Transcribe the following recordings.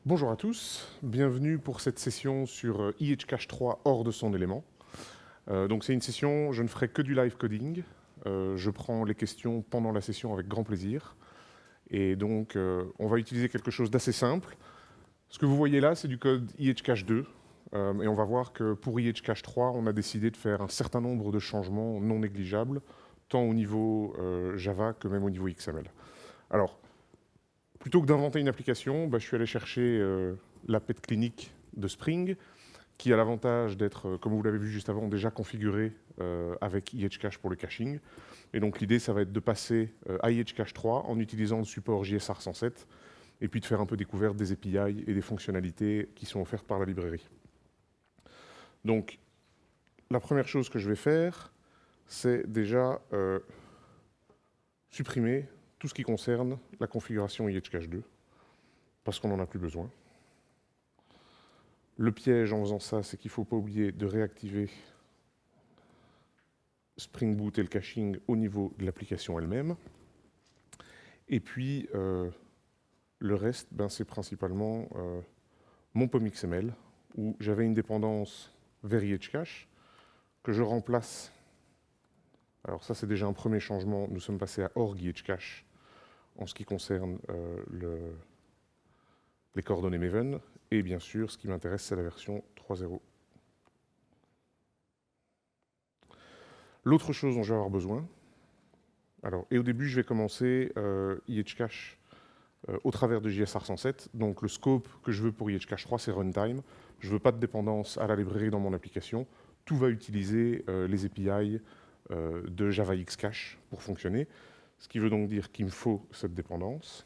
Bonjour à tous, bienvenue pour cette session sur IHCache 3 hors de son élément. Donc c'est une session, je ne ferai que du live coding. Je prends les questions pendant la session avec grand plaisir. Et donc on va utiliser quelque chose d'assez simple. Ce que vous voyez là, c'est du code IHCache 2. Et on va voir que pour IHCache 3, on a décidé de faire un certain nombre de changements non négligeables, tant au niveau Java que même au niveau XML. Alors, plutôt que d'inventer une application, je suis allé chercher la pet clinique de Spring, qui a l'avantage d'être, comme vous l'avez vu juste avant, déjà configuré avec IHCache pour le caching. Et donc l'idée, ça va être de passer à IHCache 3 en utilisant le support JSR 107, et puis de faire un peu découverte des API et des fonctionnalités qui sont offertes par la librairie. Donc, la première chose que je vais faire, c'est déjà supprimer tout ce qui concerne la configuration IHCache 2, parce qu'on n'en a plus besoin. Le piège en faisant ça, c'est qu'il ne faut pas oublier de réactiver Spring Boot et le caching au niveau de l'application elle-même. Et puis, le reste, c'est principalement mon POM XML, où j'avais une dépendance vers IHCache, que je remplace. Alors ça, c'est déjà un premier changement. Nous sommes passés à org IHCache en ce qui concerne les coordonnées Maven. Et bien sûr, ce qui m'intéresse, c'est la version 3.0. L'autre chose dont je vais avoir besoin, et au début, je vais commencer IHCache au travers de JSR 107. Donc le scope que je veux pour IHCache 3, c'est runtime. Je ne veux pas de dépendance à la librairie dans mon application. Tout va utiliser les API de Java Xcache pour fonctionner. Ce qui veut donc dire qu'il me faut cette dépendance.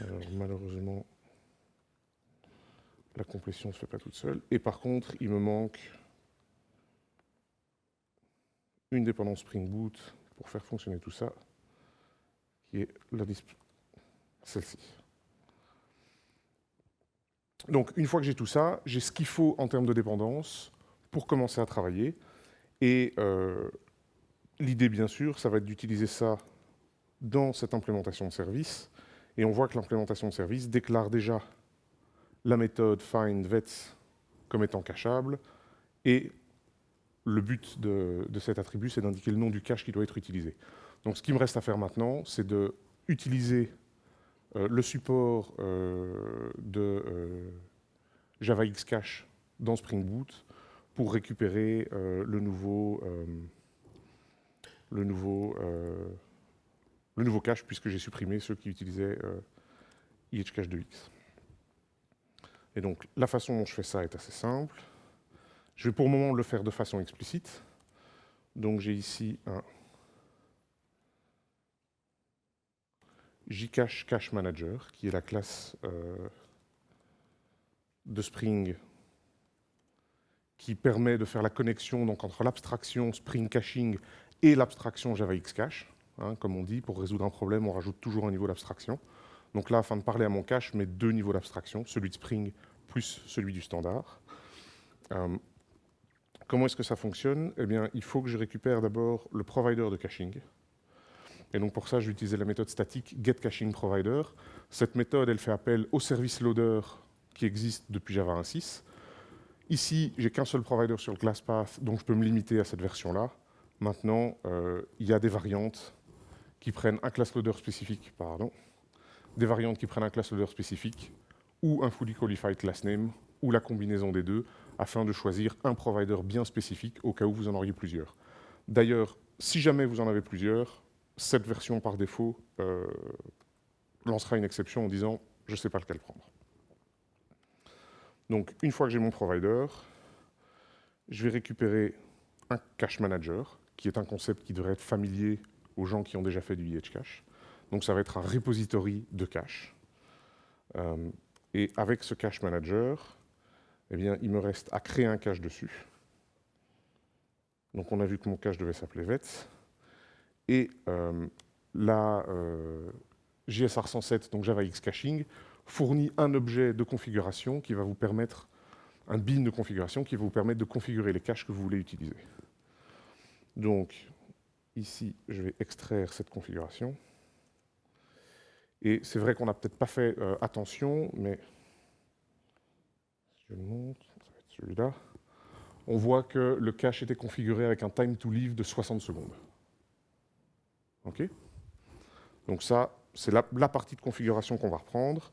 Alors, malheureusement, la complétion ne se fait pas toute seule. Et par contre, il me manque une dépendance Spring Boot pour faire fonctionner tout ça, qui est celle-ci. Donc, une fois que j'ai tout ça, j'ai ce qu'il faut en termes de dépendance pour commencer à travailler. Et l'idée, bien sûr, ça va être d'utiliser ça dans cette implémentation de service. Et on voit que l'implémentation de service déclare déjà la méthode findVets comme étant cachable. Et le but de cet attribut, c'est d'indiquer le nom du cache qui doit être utilisé. Donc, ce qui me reste à faire maintenant, c'est d'utiliser le support de Java Xcache dans Spring Boot pour récupérer le nouveau cache, puisque j'ai supprimé ceux qui utilisaient IHCache 2X. Et donc, la façon dont je fais ça est assez simple. Je vais pour le moment le faire de façon explicite. Donc, j'ai ici un JCache Cache Manager, qui est la classe de Spring qui permet de faire la connexion donc, entre l'abstraction Spring Caching et l'abstraction Java Xcache. Comme on dit, pour résoudre un problème, on rajoute toujours un niveau d'abstraction. Donc là, afin de parler à mon cache, je mets deux niveaux d'abstraction, celui de Spring plus celui du standard. Comment est-ce que ça fonctionne? Eh bien, il faut que je récupère d'abord le provider de caching. Et donc pour ça, je vais utiliser la méthode statique getCachingProvider. Cette méthode, elle fait appel au service loader qui existe depuis Java 1.6. Ici, j'ai qu'un seul provider sur le ClassPath, donc je peux me limiter à cette version-là. Maintenant, il y a des variantes qui prennent un class loader spécifique, des variantes qui prennent un class loader spécifique ou un fully qualified class name ou la combinaison des deux afin de choisir un provider bien spécifique au cas où vous en auriez plusieurs. D'ailleurs, si jamais vous en avez plusieurs, cette version par défaut lancera une exception en disant « je ne sais pas lequel prendre ». Donc, une fois que j'ai mon provider, je vais récupérer un cache manager, qui est un concept qui devrait être familier aux gens qui ont déjà fait du IHCache. Donc, ça va être un repository de cache. Et avec ce cache manager, eh bien, il me reste à créer un cache dessus. Donc, on a vu que mon cache devait s'appeler vets. Et la JSR 107, donc Java X Caching, fournit un objet de configuration qui va vous permettre, un bin de configuration qui va vous permettre de configurer les caches que vous voulez utiliser. Donc, Ici, je vais extraire cette configuration. Et c'est vrai qu'on n'a peut-être pas fait attention, mais si je le montre, ça va être celui-là. On voit que le cache était configuré avec un time to leave de 60 secondes. OK? Donc ça, c'est la partie de configuration qu'on va reprendre.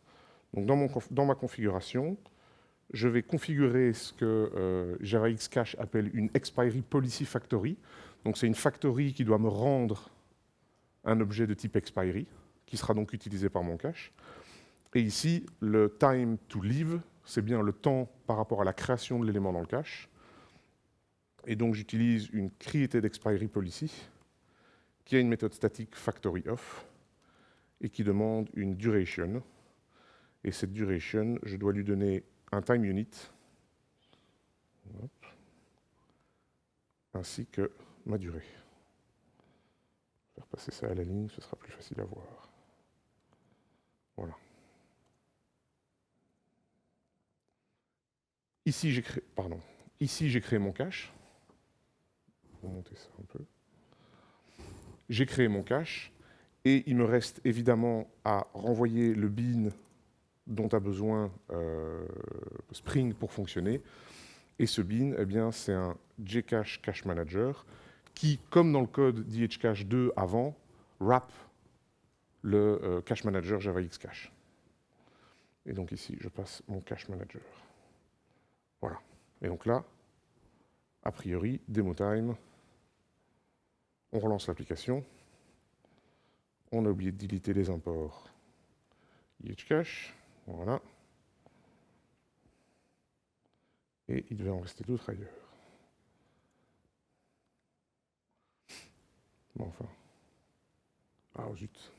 Donc dans ma configuration, je vais configurer ce que Java Xcache appelle une expiry policy factory. Donc c'est une factory qui doit me rendre un objet de type expiry, qui sera donc utilisé par mon cache. Et ici, le time to leave, c'est bien le temps par rapport à la création de l'élément dans le cache. Et donc j'utilise une created expiry policy, qui a une méthode statique factory of, et qui demande une duration. Et cette duration, je dois lui donner un time unit, hop, ainsi que ma durée. Je vais faire passer ça à la ligne, ce sera plus facile à voir. Voilà. Ici, j'ai créé mon cache. On va monter ça un peu. J'ai créé mon cache, et il me reste évidemment à renvoyer le bean dont a besoin Spring pour fonctionner. Et ce bean, eh bien, c'est un Jcache Cache Manager qui, comme dans le code d'IHCache 2 avant, wrap le Cache Manager Java Xcache. Et donc ici, je passe mon Cache Manager. Voilà. Et donc là, a priori, démo time, on relance l'application. On a oublié de déliter les imports IHCache. Voilà. Et il devait en rester d'autres ailleurs. Bon, enfin. Ah, zut,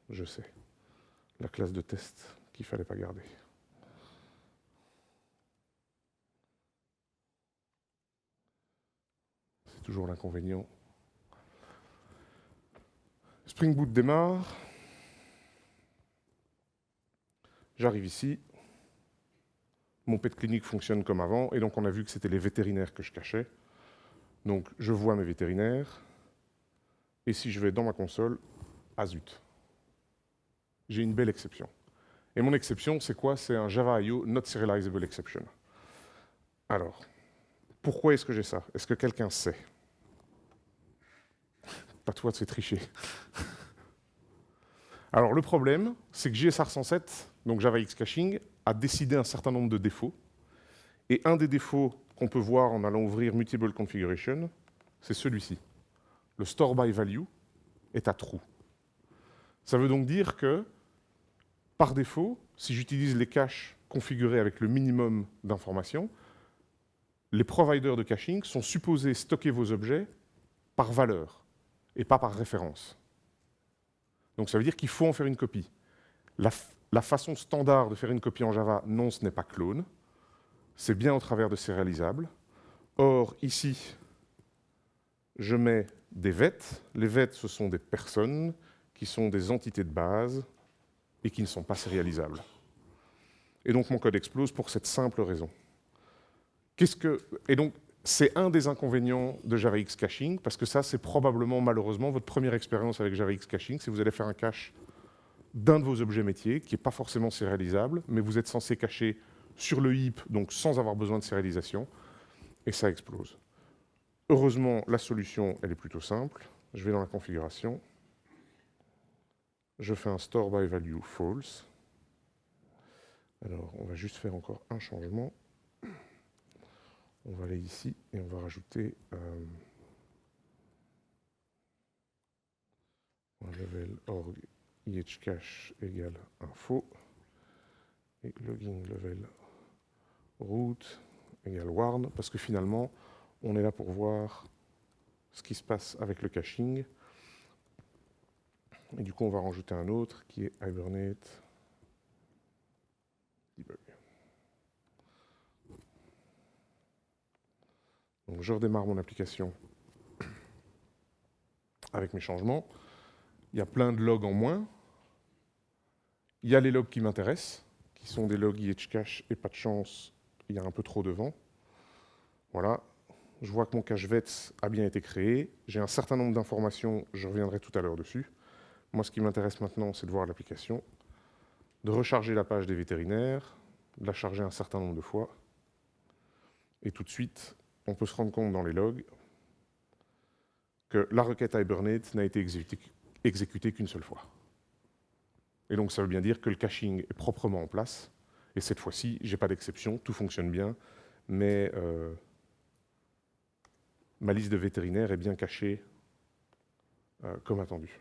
je sais. La classe de test qu'il ne fallait pas garder. C'est toujours l'inconvénient. Spring Boot démarre. J'arrive ici. Mon pet clinique fonctionne comme avant. Et donc, on a vu que c'était les vétérinaires que je cachais. Donc, je vois mes vétérinaires. Et si je vais dans ma console, ah zut. J'ai une belle exception. Et mon exception, c'est quoi? C'est un Java IO Not Serializable Exception. Alors, pourquoi est-ce que j'ai ça? Est-ce que quelqu'un sait? Pas toi, c'est tricher. Alors, le problème, c'est que JSR 107, donc Java X Caching, a décidé un certain nombre de défauts. Et un des défauts qu'on peut voir en allant ouvrir Mutable Configuration, c'est celui-ci. Le store by value est à true. Ça veut donc dire que, par défaut, si j'utilise les caches configurés avec le minimum d'informations, les providers de caching sont supposés stocker vos objets par valeur et pas par référence. Donc ça veut dire qu'il faut en faire une copie. La façon standard de faire une copie en Java, non, ce n'est pas clone. C'est bien au travers de sérialisables. Or, ici, je mets des vets. Les vets, ce sont des personnes qui sont des entités de base et qui ne sont pas sérialisables. Et donc, mon code explose pour cette simple raison. Et donc, c'est un des inconvénients de Java X Caching, parce que ça, c'est probablement, malheureusement, votre première expérience avec Java X Caching, si vous allez faire un cache d'un de vos objets métiers, qui n'est pas forcément sérialisable, mais vous êtes censé cacher sur le heap, donc sans avoir besoin de sérialisation, et ça explose. Heureusement, la solution, elle est plutôt simple. Je vais dans la configuration, je fais un store by value false. Alors, on va juste faire encore un changement. On va aller ici et on va rajouter un level org ihcache égale info et login level root égale warn, parce que finalement, on est là pour voir ce qui se passe avec le caching. Et du coup, on va rajouter un autre qui est Hibernate debug. Donc, je redémarre mon application avec mes changements. Il y a plein de logs en moins. Il y a les logs qui m'intéressent, qui sont des logs ihcache et pas de chance, il y a un peu trop de vent. Voilà, je vois que mon cache VETS a bien été créé. J'ai un certain nombre d'informations, je reviendrai tout à l'heure dessus. Moi, ce qui m'intéresse maintenant, c'est de voir l'application, de recharger la page des vétérinaires, de la charger un certain nombre de fois. Et tout de suite, on peut se rendre compte dans les logs que la requête Hibernate n'a été exécutée qu'une seule fois. Et donc, ça veut bien dire que le caching est proprement en place. Et cette fois-ci, je n'ai pas d'exception, tout fonctionne bien, mais ma liste de vétérinaires est bien cachée comme attendu.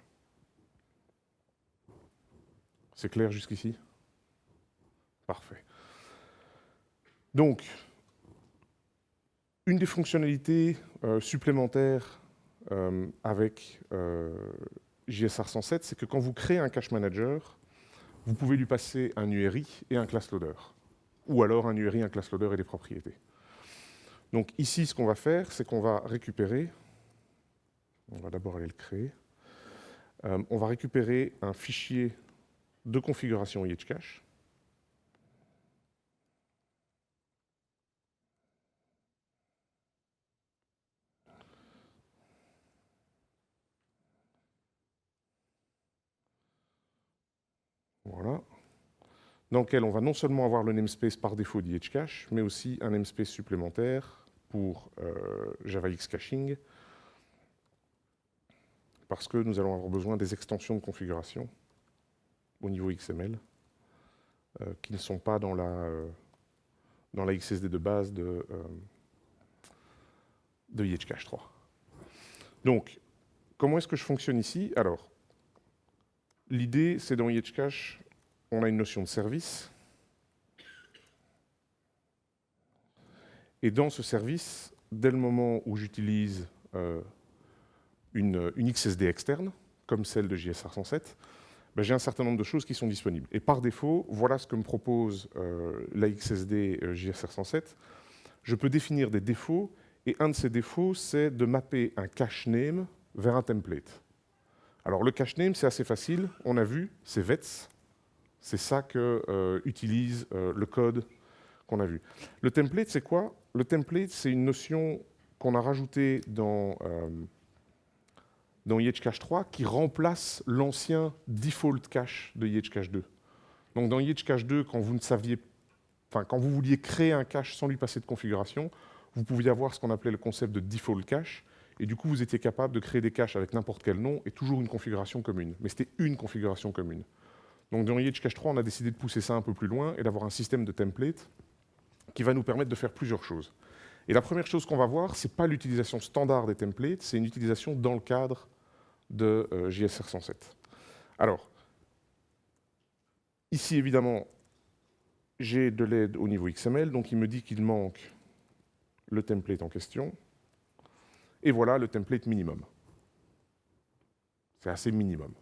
C'est clair jusqu'ici? Parfait. Donc, une des fonctionnalités supplémentaires avec JSR 107, c'est que quand vous créez un cache manager, vous pouvez lui passer un URI et un class loader. Ou alors un URI, un class loader et des propriétés. Donc ici, ce qu'on va faire, c'est qu'on va récupérer, on va d'abord aller le créer, on va récupérer un fichier de configuration IHCache. Voilà. Dans lequel on va non seulement avoir le namespace par défaut d'IHCache, mais aussi un namespace supplémentaire pour JavaX Caching, parce que nous allons avoir besoin des extensions de configuration au niveau XML, qui ne sont pas dans la XSD de base de IHCache 3. Donc, comment est-ce que je fonctionne ici? Alors, l'idée, c'est dans IHCache, on a une notion de service. Et dans ce service, dès le moment où j'utilise une XSD externe, comme celle de JSR 107, ben, j'ai un certain nombre de choses qui sont disponibles. Et par défaut, voilà ce que me propose la XSD JSR 107. Je peux définir des défauts, et un de ces défauts, c'est de mapper un cache name vers un template. Alors le cache name, c'est assez facile, on a vu, c'est VETS, c'est ça que utilise le code qu'on a vu. Le template, c'est quoi? Le template, c'est une notion qu'on a rajoutée dans IHCache 3 qui remplace l'ancien default cache de IHCache 2. Donc dans IHCache 2, quand vous vouliez créer un cache sans lui passer de configuration, vous pouviez avoir ce qu'on appelait le concept de default cache, et du coup vous étiez capable de créer des caches avec n'importe quel nom et toujours une configuration commune. Mais c'était une configuration commune. Donc dans IHCache 3, on a décidé de pousser ça un peu plus loin et d'avoir un système de template qui va nous permettre de faire plusieurs choses. Et la première chose qu'on va voir, ce n'est pas l'utilisation standard des templates, c'est une utilisation dans le cadre de JSR 107. Alors, ici évidemment, j'ai de l'aide au niveau XML, donc il me dit qu'il manque le template en question. Et voilà le template minimum. C'est assez minimum.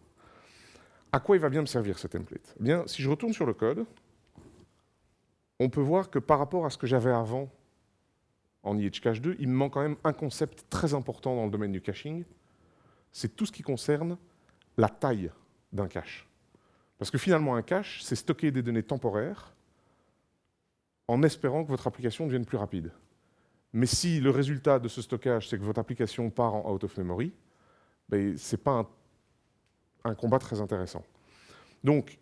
À quoi il va bien me servir ce template? Eh bien, si je retourne sur le code, on peut voir que par rapport à ce que j'avais avant en IHCache 2, il me manque quand même un concept très important dans le domaine du caching, c'est tout ce qui concerne la taille d'un cache. Parce que finalement, un cache, c'est stocker des données temporaires en espérant que votre application devienne plus rapide. Mais si le résultat de ce stockage, c'est que votre application part en out of memory, ben, ce n'est pas un combat très intéressant. Donc,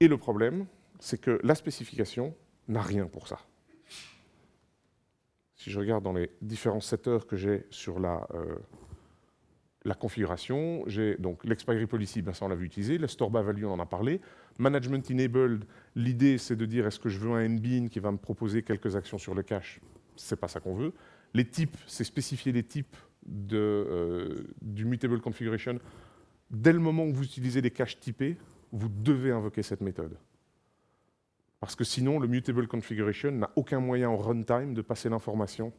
et le problème, c'est que la spécification n'a rien pour ça. Si je regarde dans les différents setters que j'ai sur la configuration, j'ai donc l'expiry policy, ben ça on l'avait utilisé, le store by value on en a parlé, management enabled, l'idée c'est de dire est-ce que je veux un nbean qui va me proposer quelques actions sur le cache, c'est pas ça qu'on veut. Les types, c'est spécifier les types du mutable configuration. Dès le moment où vous utilisez des caches typés, vous devez invoquer cette méthode. Parce que sinon, le mutable configuration n'a aucun moyen en runtime de passer l'information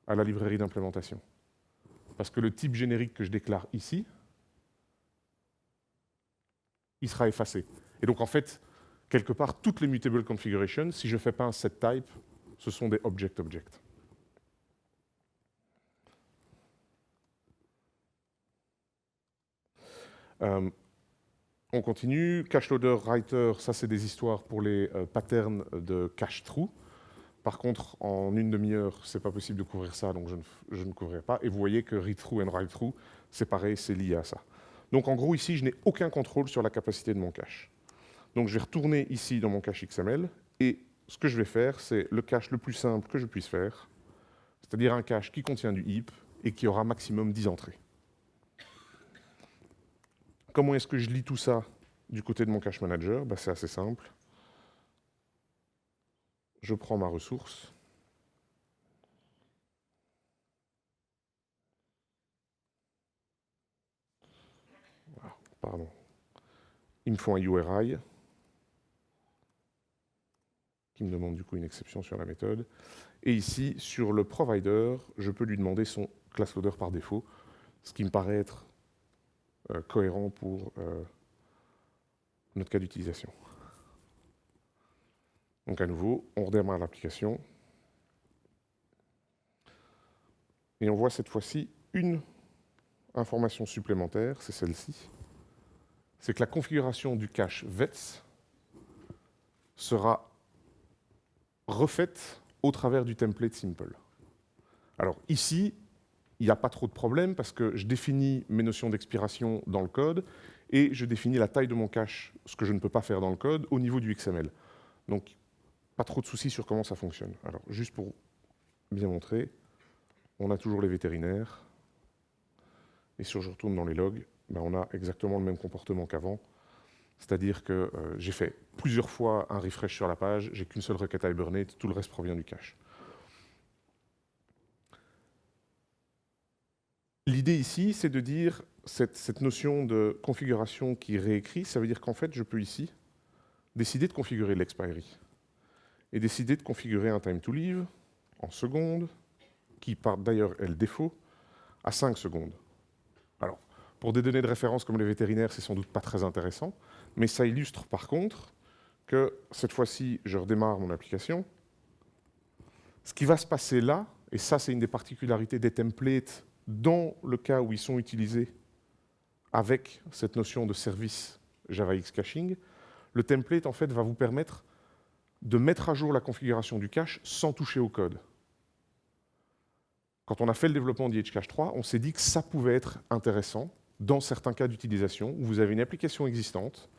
à la librairie d'implémentation. Parce que le type générique que je déclare ici, il sera effacé. Et donc, en fait, quelque part, toutes les mutable configurations, si je ne fais pas un set type, ce sont des object-object. On continue. Cache loader, writer, ça c'est des histoires pour les patterns de cache true. Par contre, en une demi-heure, c'est pas possible de couvrir ça, donc je ne couvrirai pas. Et vous voyez que read-through and write-through, c'est pareil, c'est lié à ça. Donc en gros, ici, je n'ai aucun contrôle sur la capacité de mon cache. Donc je vais retourner ici dans mon cache XML, et ce que je vais faire, c'est le cache le plus simple que je puisse faire, c'est-à-dire un cache qui contient du heap et qui aura maximum 10 entrées. Comment est-ce que je lis tout ça du côté de mon cache manager? C'est assez simple. Je prends ma ressource. Voilà, pardon. Il me faut un URI qui me demande du coup une exception sur la méthode. Et ici, sur le provider, je peux lui demander son class loader par défaut, ce qui me paraît être cohérent pour notre cas d'utilisation. Donc à nouveau, on redémarre l'application. Et on voit cette fois-ci une information supplémentaire, c'est celle-ci. C'est que la configuration du cache VETS sera refaite au travers du template simple. Alors ici, il n'y a pas trop de problème parce que je définis mes notions d'expiration dans le code et je définis la taille de mon cache, ce que je ne peux pas faire dans le code, au niveau du XML. Donc, pas trop de soucis sur comment ça fonctionne. Alors, juste pour bien montrer, on a toujours les vétérinaires. Et si je retourne dans les logs, on a exactement le même comportement qu'avant. C'est-à-dire que j'ai fait plusieurs fois un refresh sur la page, j'ai qu'une seule requête à Hibernate, tout le reste provient du cache. L'idée ici, c'est de dire, cette notion de configuration qui réécrit, ça veut dire qu'en fait, je peux ici décider de configurer l'expiry et décider de configurer un time to leave en secondes, qui d'ailleurs est le défaut, à 5 secondes. Alors, pour des données de référence comme les vétérinaires, c'est sans doute pas très intéressant, mais ça illustre par contre que cette fois-ci, je redémarre mon application. Ce qui va se passer là, et ça c'est une des particularités des templates dans le cas où ils sont utilisés avec cette notion de service JavaX caching, le template en fait va vous permettre de mettre à jour la configuration du cache sans toucher au code. Quand on a fait le développement d'IHCache 3, on s'est dit que ça pouvait être intéressant dans certains cas d'utilisation où vous avez une application existante.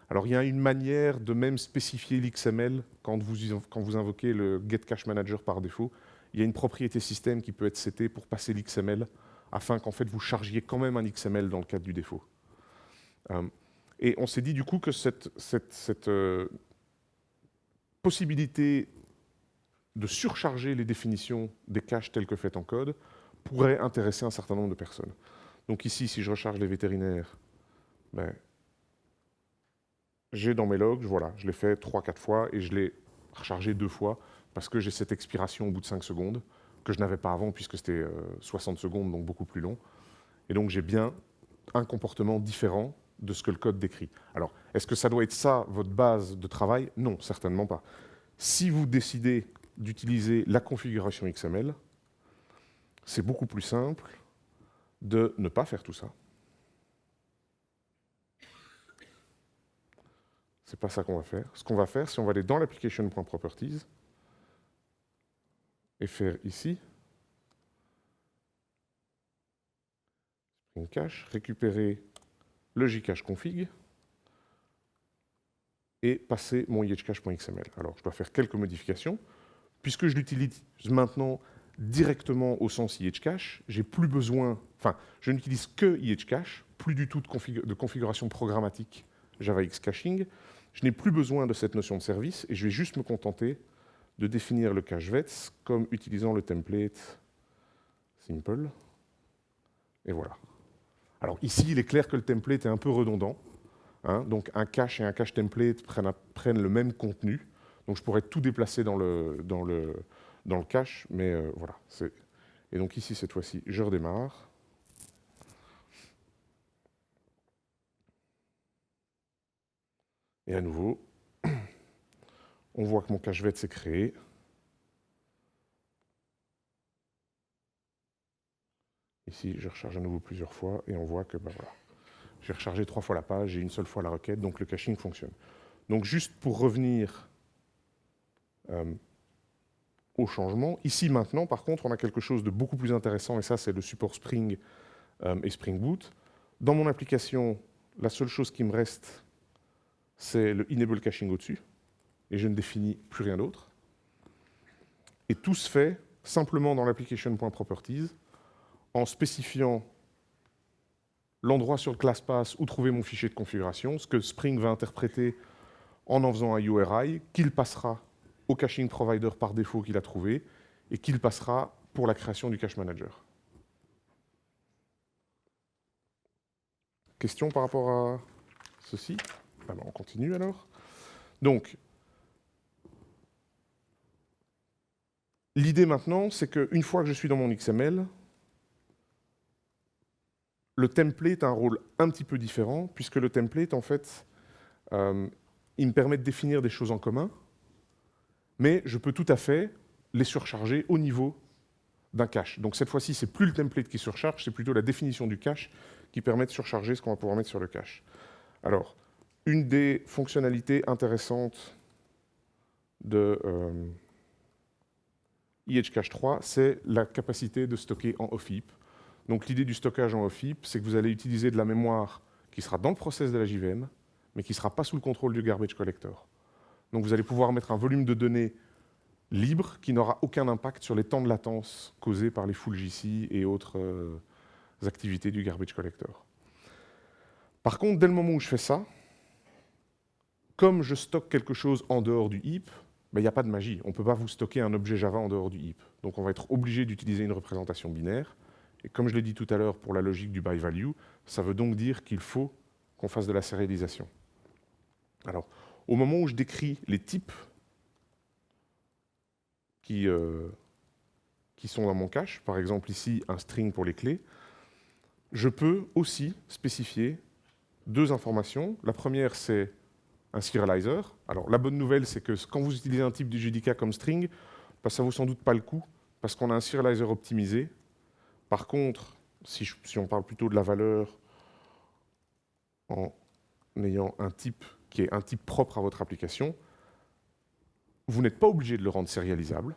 Alors il y a une manière de même spécifier l'XML quand vous invoquez le getCacheManager par défaut. Il y a une propriété système qui peut être setée pour passer l'XML afin qu'en fait vous chargiez quand même un XML dans le cadre du défaut. Et on s'est dit du coup que cette possibilité de surcharger les définitions des caches telles que faites en code pourrait intéresser un certain nombre de personnes. Donc ici, si je recharge les vétérinaires, j'ai dans mes logs, voilà, je l'ai fait 3-4 fois et je l'ai rechargé 2 fois parce que j'ai cette expiration au bout de 5 secondes que je n'avais pas avant puisque c'était 60 secondes, donc beaucoup plus long. Et donc j'ai bien un comportement différent de ce que le code décrit. Alors, est-ce que ça doit être ça, votre base de travail? Non, certainement pas. Si vous décidez d'utiliser la configuration XML, c'est beaucoup plus simple de ne pas faire tout ça. C'est pas ça qu'on va faire. Ce qu'on va faire, c'est on va aller dans l'application.properties et faire ici une cache, récupérer le jcache config et passer mon ihcache.xml. Alors, je dois faire quelques modifications. Puisque je l'utilise maintenant directement au sens ihcache, j'ai plus besoin, enfin, je n'utilise que ihcache, plus du tout de configuration programmatique JavaX caching. Je n'ai plus besoin de cette notion de service et je vais juste me contenter de définir le cache VETS comme utilisant le template simple. Et voilà. Alors ici, il est clair que le template est un peu redondant. Donc un cache et un cache template prennent le même contenu. Donc je pourrais tout déplacer dans le cache, mais voilà. Et donc ici, cette fois-ci, je redémarre. Et à nouveau, on voit que mon cache VET s'est créé. Ici, je recharge à nouveau plusieurs fois et on voit que voilà, j'ai rechargé 3 fois la page et une seule fois la requête, donc le caching fonctionne. Donc juste pour revenir au changement. Ici, maintenant, par contre, on a quelque chose de beaucoup plus intéressant, et ça, c'est le support Spring et Spring Boot. Dans mon application, la seule chose qui me reste, c'est le Enable Caching au-dessus, et je ne définis plus rien d'autre. Et tout se fait simplement dans l'application.properties, en spécifiant l'endroit sur le ClassPass où trouver mon fichier de configuration, ce que Spring va interpréter en faisant un URI, qu'il passera au caching provider par défaut qu'il a trouvé, et qu'il passera pour la création du cache manager. Question par rapport à ceci? On continue alors. Donc, l'idée maintenant, c'est qu'une fois que je suis dans mon XML, le template a un rôle un petit peu différent, puisque le template, en fait, il me permet de définir des choses en commun, mais je peux tout à fait les surcharger au niveau d'un cache. Donc cette fois-ci, ce n'est plus le template qui surcharge, c'est plutôt la définition du cache qui permet de surcharger ce qu'on va pouvoir mettre sur le cache. Alors, une des fonctionnalités intéressantes de EHCache 3, c'est la capacité de stocker en off-heap. Donc l'idée du stockage en off-heap, c'est que vous allez utiliser de la mémoire qui sera dans le process de la JVM, mais qui ne sera pas sous le contrôle du garbage collector. Donc vous allez pouvoir mettre un volume de données libre qui n'aura aucun impact sur les temps de latence causés par les full JC et autres activités du garbage collector. Par contre, dès le moment où je fais ça, comme je stocke quelque chose en dehors du heap, il n'y a pas de magie. On ne peut pas vous stocker un objet Java en dehors du heap. Donc on va être obligé d'utiliser une représentation binaire. Et comme je l'ai dit tout à l'heure pour la logique du by value, ça veut donc dire qu'il faut qu'on fasse de la sérialisation. Alors, au moment où je décris les types qui sont dans mon cache, par exemple ici un string pour les clés, je peux aussi spécifier deux informations. La première, c'est un serializer. Alors la bonne nouvelle, c'est que quand vous utilisez un type du JDK comme string, ça ne vaut sans doute pas le coup, parce qu'on a un serializer optimisé. Par contre, si on parle plutôt de la valeur en ayant un type qui est un type propre à votre application, vous n'êtes pas obligé de le rendre sérialisable.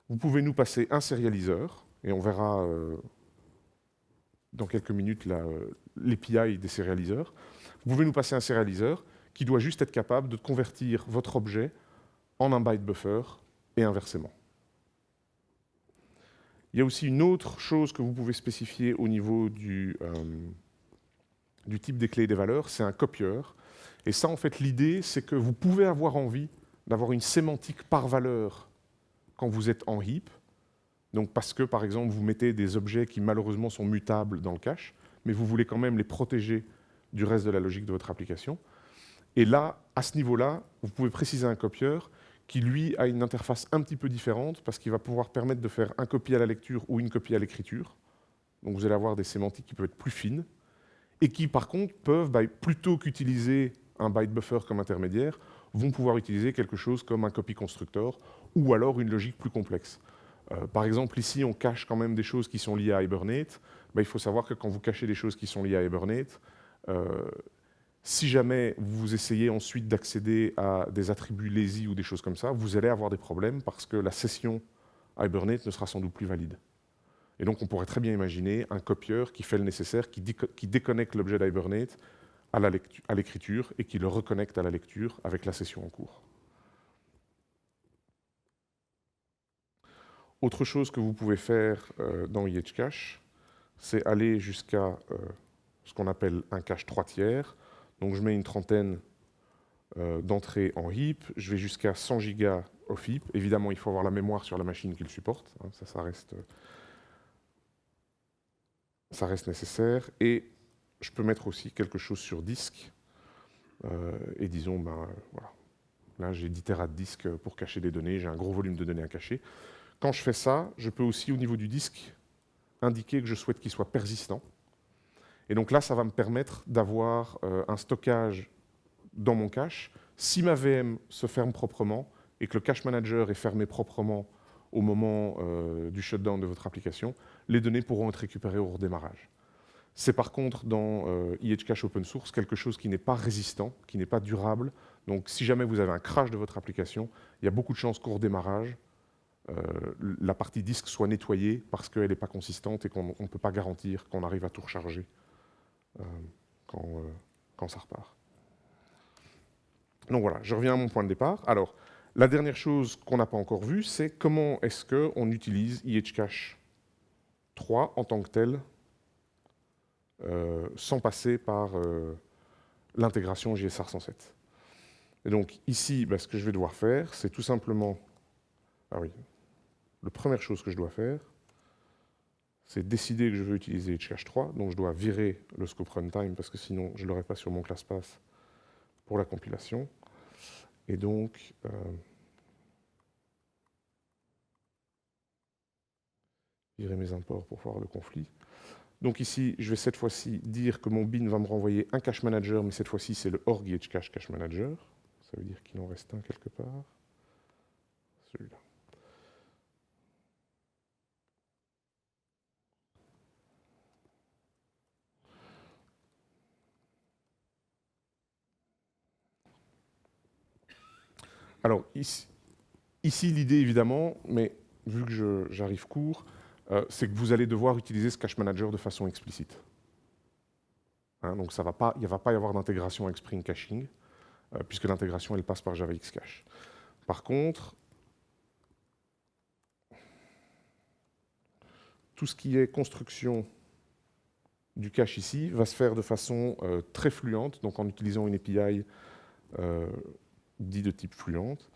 Vous pouvez nous passer un serializer, et on verra dans quelques minutes l'API des serializers. Vous pouvez nous passer un serializer qui doit juste être capable de convertir votre objet en un byte buffer et inversement. Il y a aussi une autre chose que vous pouvez spécifier au niveau du type des clés et des valeurs, c'est un copieur. Et ça, en fait, l'idée, c'est que vous pouvez avoir envie d'avoir une sémantique par valeur quand vous êtes en heap. Donc parce que, par exemple, vous mettez des objets qui, malheureusement, sont mutables dans le cache, mais vous voulez quand même les protéger du reste de la logique de votre application. Et là, à ce niveau-là, vous pouvez préciser un copieur qui, lui, a une interface un petit peu différente parce qu'il va pouvoir permettre de faire un copie à la lecture ou une copie à l'écriture. Donc vous allez avoir des sémantiques qui peuvent être plus fines et qui, par contre, peuvent, plutôt qu'utiliser un byte buffer comme intermédiaire, vont pouvoir utiliser quelque chose comme un copy constructor ou alors une logique plus complexe. Par exemple, ici, on cache quand même des choses qui sont liées à Hibernate. Il faut savoir que quand vous cachez des choses qui sont liées à Hibernate, si jamais vous essayez ensuite d'accéder à des attributs lazy ou des choses comme ça, vous allez avoir des problèmes parce que la session Hibernate ne sera sans doute plus valide. Et donc, on pourrait très bien imaginer un copieur qui fait le nécessaire, qui déconnecte l'objet d'Hibernate à l'écriture et qui le reconnecte à la lecture avec la session en cours. Autre chose que vous pouvez faire dans EHCache, c'est aller jusqu'à ce qu'on appelle un cache 3 tiers. Donc je mets une trentaine d'entrées en heap, je vais jusqu'à 100 gigas off heap. Évidemment, il faut avoir la mémoire sur la machine qui le supporte, hein, ça reste nécessaire. Et je peux mettre aussi quelque chose sur disque. Et disons, voilà. Là j'ai 10 Tera de disque pour cacher des données, j'ai un gros volume de données à cacher. Quand je fais ça, je peux aussi, au niveau du disque, indiquer que je souhaite qu'il soit persistant. Et donc là, ça va me permettre d'avoir un stockage dans mon cache. Si ma VM se ferme proprement et que le cache manager est fermé proprement au moment du shutdown de votre application, les données pourront être récupérées au redémarrage. C'est par contre dans EHCache Open Source quelque chose qui n'est pas résistant, qui n'est pas durable. Donc si jamais vous avez un crash de votre application, il y a beaucoup de chances qu'au redémarrage, la partie disque soit nettoyée parce qu'elle n'est pas consistante et qu'on ne peut pas garantir qu'on arrive à tout recharger euh, quand, quand ça repart. Donc voilà, je reviens à mon point de départ. Alors, la dernière chose qu'on n'a pas encore vue, c'est comment est-ce qu'on utilise IHCache 3 en tant que tel, sans passer par l'intégration JSR 107. Et donc ici, ce que je vais devoir faire, c'est tout simplement... Ah oui, la première chose que je dois faire, c'est décider que je veux utiliser IHCache 3, donc je dois virer le scope runtime, parce que sinon je ne l'aurai pas sur mon ClassPath pour la compilation. Et donc... virer mes imports pour voir le conflit. Donc ici, je vais cette fois-ci dire que mon bin va me renvoyer un cache manager, mais cette fois-ci, c'est le org ihcache cache manager. Ça veut dire qu'il en reste un quelque part. Celui-là. Alors, ici l'idée, évidemment, mais vu que j'arrive court, c'est que vous allez devoir utiliser ce cache manager de façon explicite. Hein, donc, il ne va pas y avoir d'intégration avec Spring Caching, puisque l'intégration, elle passe par Java Xcache. Par contre, tout ce qui est construction du cache ici va se faire de façon très fluente, donc en utilisant une API dit de type fluente.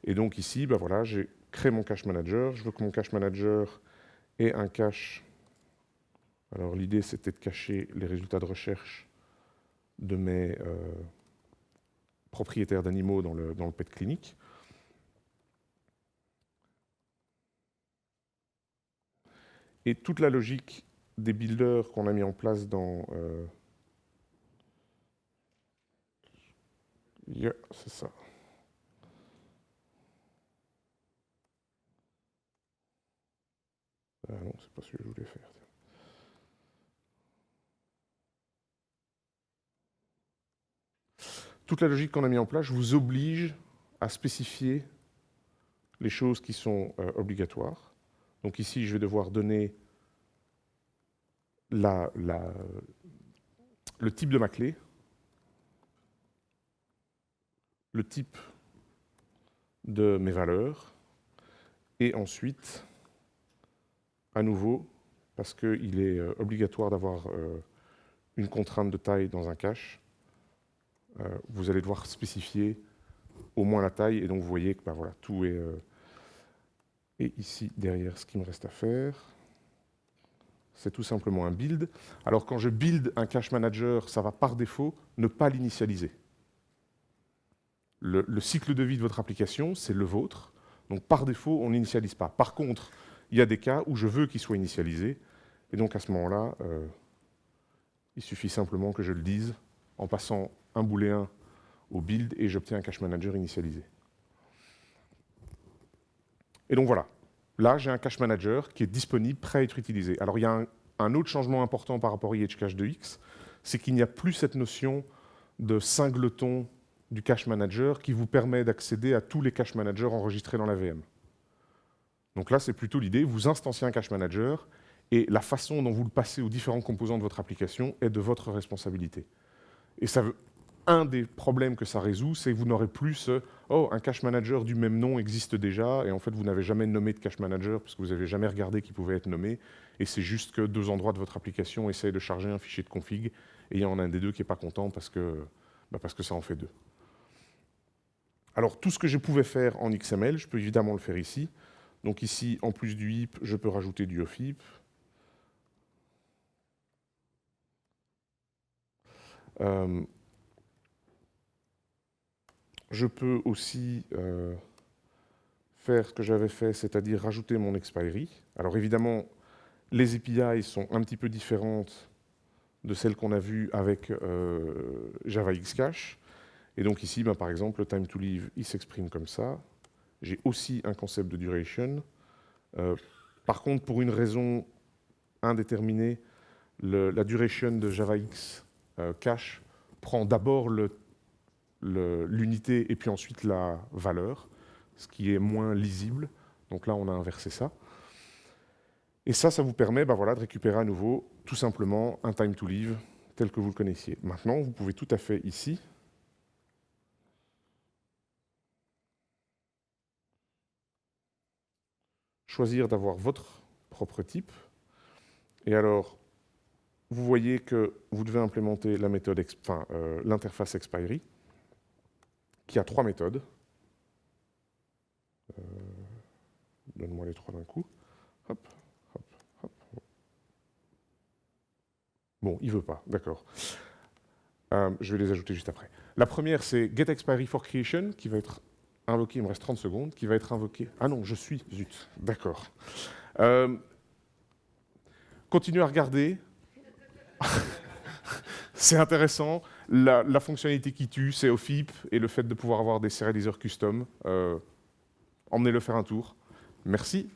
Et donc ici, voilà, j'ai créé mon cache manager. Je veux que mon cache manager ait un cache. Alors l'idée, c'était de cacher les résultats de recherche de mes propriétaires d'animaux dans le pet clinique. Et toute la logique des builders qu'on a mis en place dans... yeah, c'est ça. Ah non, c'est pas ce que je voulais faire. Toute la logique qu'on a mis en place, je vous oblige à spécifier les choses qui sont obligatoires. Donc ici, je vais devoir donner le type de ma clé, le type de mes valeurs, et ensuite, à nouveau, parce qu'il est obligatoire d'avoir une contrainte de taille dans un cache, vous allez devoir spécifier au moins la taille, et donc vous voyez que voilà, tout est... et ici, derrière, ce qu'il me reste à faire, c'est tout simplement un build. Alors quand je build un cache manager, ça va par défaut ne pas l'initialiser. Le cycle de vie de votre application, c'est le vôtre. Donc par défaut, on n'initialise pas. Par contre, il y a des cas où je veux qu'il soit initialisé. Et donc à ce moment-là, il suffit simplement que je le dise en passant un booléen au build et j'obtiens un cache manager initialisé. Et donc voilà. Là, j'ai un cache manager qui est disponible, prêt à être utilisé. Alors il y a un autre changement important par rapport à IHCache 2X, c'est qu'il n'y a plus cette notion de singleton du cache manager qui vous permet d'accéder à tous les cache managers enregistrés dans la VM. Donc là, c'est plutôt l'idée, vous instanciez un cache manager et la façon dont vous le passez aux différents composants de votre application est de votre responsabilité. Et un des problèmes que ça résout, c'est que vous n'aurez plus ce « Oh, un cache manager du même nom existe déjà » et en fait, vous n'avez jamais nommé de cache manager parce que vous n'avez jamais regardé qu'il pouvait être nommé et c'est juste que deux endroits de votre application essayent de charger un fichier de config et il y en a un des deux qui n'est pas content parce que ça en fait deux. Alors, tout ce que je pouvais faire en XML, je peux évidemment le faire ici. Donc ici, en plus du heap, je peux rajouter du off-heap. Je peux aussi faire ce que j'avais fait, c'est-à-dire rajouter mon expiry. Alors évidemment, les API sont un petit peu différentes de celles qu'on a vues avec Java Xcache. Et donc ici, par exemple, le time to leave, il s'exprime comme ça. J'ai aussi un concept de duration. Par contre, pour une raison indéterminée, la duration de JavaX cache prend d'abord l'unité et puis ensuite la valeur, ce qui est moins lisible. Donc là, on a inversé ça. Et ça vous permet de récupérer à nouveau tout simplement un time to leave tel que vous le connaissiez. Maintenant, vous pouvez tout à fait ici choisir d'avoir votre propre type. Et alors, vous voyez que vous devez implémenter la méthode, l'interface expiry, qui a 3 méthodes. Donne-moi les 3 d'un coup. Hop, hop, hop. Bon, il ne veut pas, d'accord. Je vais les ajouter juste après. La première, c'est getExpiryForCreation, qui va être invoqué, il me reste 30 secondes, qui va être invoqué... Ah non, zut, d'accord. Continuez à regarder. C'est intéressant. La fonctionnalité qui tue, c'est OFIP, et le fait de pouvoir avoir des serializers custom. Emmenez-le faire un tour. Merci.